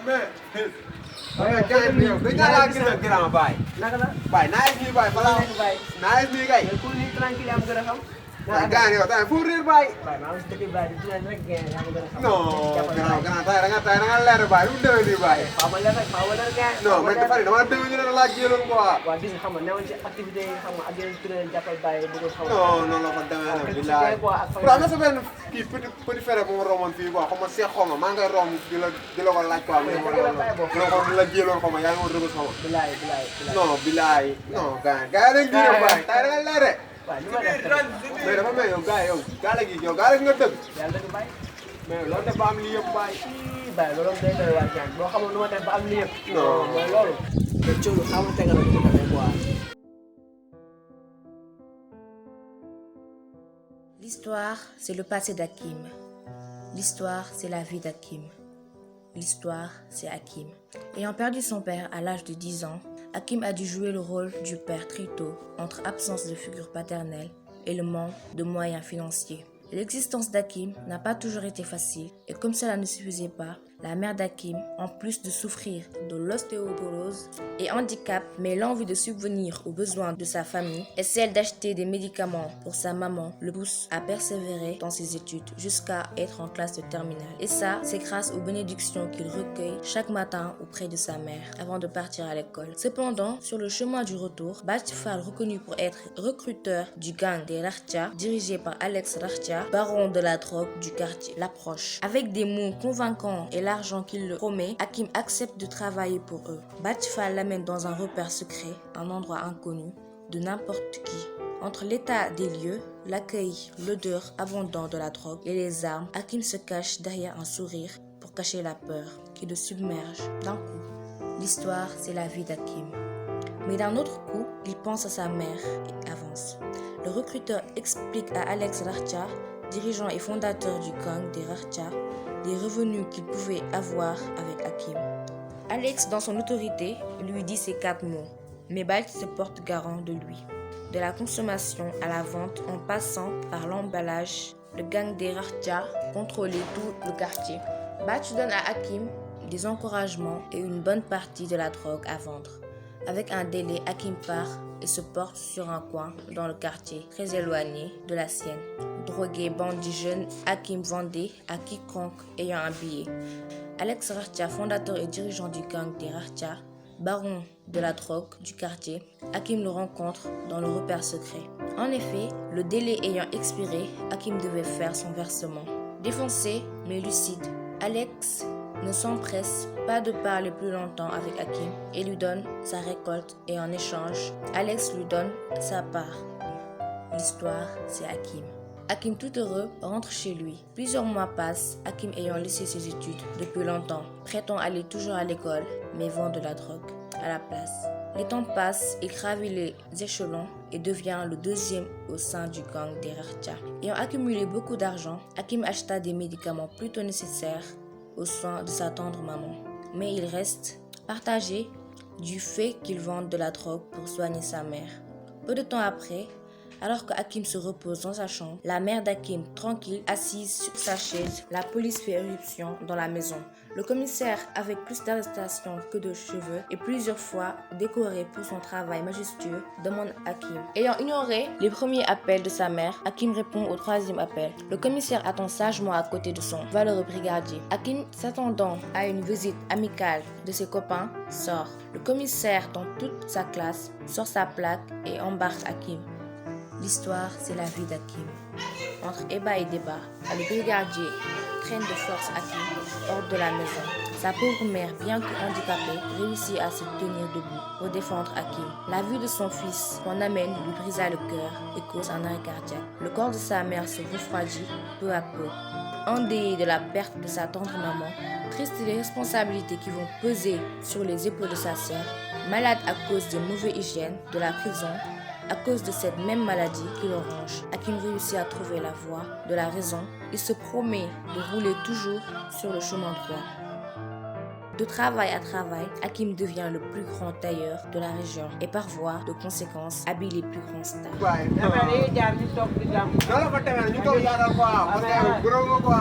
mais gars yi yow dañ laa gis ak grand baay. naka la. baay naa yegg nii baay balaa naa yegg nii kay. mais pour ni tranquille am gën a xam. waaw gars yi yow tamit fu réer baay. waaye maa ngi si dëkk baay di tuddee rek gën a xam. non grand tay da nga leer baay lu mu demee nii baay. faa ma leer rek faa ma leer gars yi. non mais dafa ne dama déglu ñu ne laa jëloon quoi. waaw gis nga xam nga newoon ci activité yi xam nga ak yeneen kuréel jàppal bàyyi bëgg xam nga. non non la ko demee nag bilaay. pour am na sa benn kii petit frère bu ma romboon fii quoi xaw ma seex xaw ma maa ngay romb di la ko laaj quoi. mu la jëloon xaw ma yaa ngi woon rëbës xaw ma. bilaay non bilaay non gars yi dañ kii yow baay tay da nga leer de. waaw li ma def mais dafa mel yow gars yow gaale gi yow gaale gi nga dëgg. yàlla dëgg bàyyi. mais loolu def ba am lii yëpp baay. bàyyi loolu day doy waar jàng boo xamul lu ma def ba am lii yëpp. non mooy loolu. te coono xamul tegal la ko defee quoi. L'histoire, c'est le passé d'Hakim. L'histoire, c'est la vie d'Hakim. L'histoire, c'est Hakim. Ayant perdu son père à l'âge de 10 ans, Hakim a dû jouer le rôle du père très tôt, entre absence de figure paternelle et le manque de moyens financiers. L'existence d'Hakim n'a pas toujours été facile et comme cela ne suffisait pas, la mère d'Hakim, en plus de souffrir de l'ostéoporose et handicap, mais l'envie de subvenir aux besoins de sa famille et celle d'acheter des médicaments pour sa maman le pousse à persévérer dans ses études jusqu'à être en classe de terminale. Et ça, c'est grâce aux bénédictions qu'il recueille chaque matin auprès de sa mère avant de partir à l'école. Cependant, sur le chemin du retour, Bathie Fall, reconnu pour être recruteur du gang des Rakhtia, dirigé par Alex Rakhtia, baron de la drogue du quartier, l'approche. Avec des mots convaincants et l'argent qu'il leur promet, Hakim accepte de travailler pour eux. Bathie Fall l'amène dans un repère secret, un endroit inconnu de n'importe qui. Entre l'état des lieux, l'accueil, l'odeur abondante de la drogue et les armes, Hakim se cache derrière un sourire pour cacher la peur qui le submerge d'un coup. L'histoire, c'est la vie d'Hakim. Mais d'un autre coup, il pense à sa mère et avance. Le recruteur explique à Alex Rakhtia, dirigeant et fondateur du gang des Rakhtia, les revenus qu'il pouvait avoir avec Hakim. Alex, dans son autorité, lui dit ces 4 mots, mais Bathie se porte garant de lui. De la consommation à la vente en passant par l'emballage, le gang des Rakhtia contrôlait tout le quartier. Bathie donne à Hakim des encouragements et une bonne partie de la drogue à vendre. Avec un délai, Hakim part et se porte sur un coin dans le quartier, très éloigné de la sienne. Drogué, bandit jeune, Hakim vendait à quiconque ayant un billet. Alex Rakhtia, fondateur et dirigeant du gang des Rakhtia, baron de la drogue du quartier, Hakim le rencontre dans le repère secret. En effet, le délai ayant expiré, Hakim devait faire son versement. Défoncé mais lucide, Alex ne s'empresse pas de parler plus longtemps avec Hakim et lui donne sa récolte et en échange, Alex lui donne sa part. L'histoire, c'est Hakim. Hakim, tout heureux, rentre chez lui. Plusieurs mois passent, Hakim ayant laissé ses études depuis longtemps, prétend aller toujours à l'école, mais vend de la drogue à la place. Les temps passent, il gravit les échelons et devient le 2e au sein du gang des Rakhtia. Ayant accumulé beaucoup d'argent, Hakim acheta des médicaments plutôt nécessaires aux soins de sa tendre maman. Mais il reste partagé du fait qu'il vende de la drogue pour soigner sa mère. Peu de temps après, alors que Hakim se repose dans sa chambre, la mère d'Hakim, tranquille, assise sur sa chaise, la police fait éruption dans la maison. Le commissaire, avec plus d'arrestations que de cheveux et plusieurs fois décoré pour son travail majestueux, demande Hakim. Ayant ignoré les premiers appels de sa mère, Hakim répond au 3e appel. Le commissaire attend sagement à côté de son valeureux brigadier. Hakim, s'attendant à une visite amicale de ses copains, sort. Le commissaire, dans toute sa classe, sort sa plaque et embarque Hakim. L'histoire, c'est la vie d'Hakim. Entre ébat et débat, le brigadier traîne de force Hakim hors de la maison. Sa pauvre mère, bien que handicapée, réussit à se tenir debout pour défendre Hakim. La vue de son fils qu'on amène lui brisa le cœur et cause un arrêt cardiaque. Le corps de sa mère se refroidit peu à peu. Endeuillé de la perte de sa tendre maman, triste des responsabilités qui vont peser sur les épaules de sa sœur, malade à cause de mauvaise hygiène, de la prison, à cause de cette même maladie qui le ronge, Hakim réussit à trouver la voie de la raison. Il se promet de rouler toujours sur le chemin droit. De travail à travail, Hakim devient le plus grand tailleur de la région et par voie de conséquence habille les plus grands stars. non la fa demee ñu toog yaakaar quoi parce que gërëm nga quoi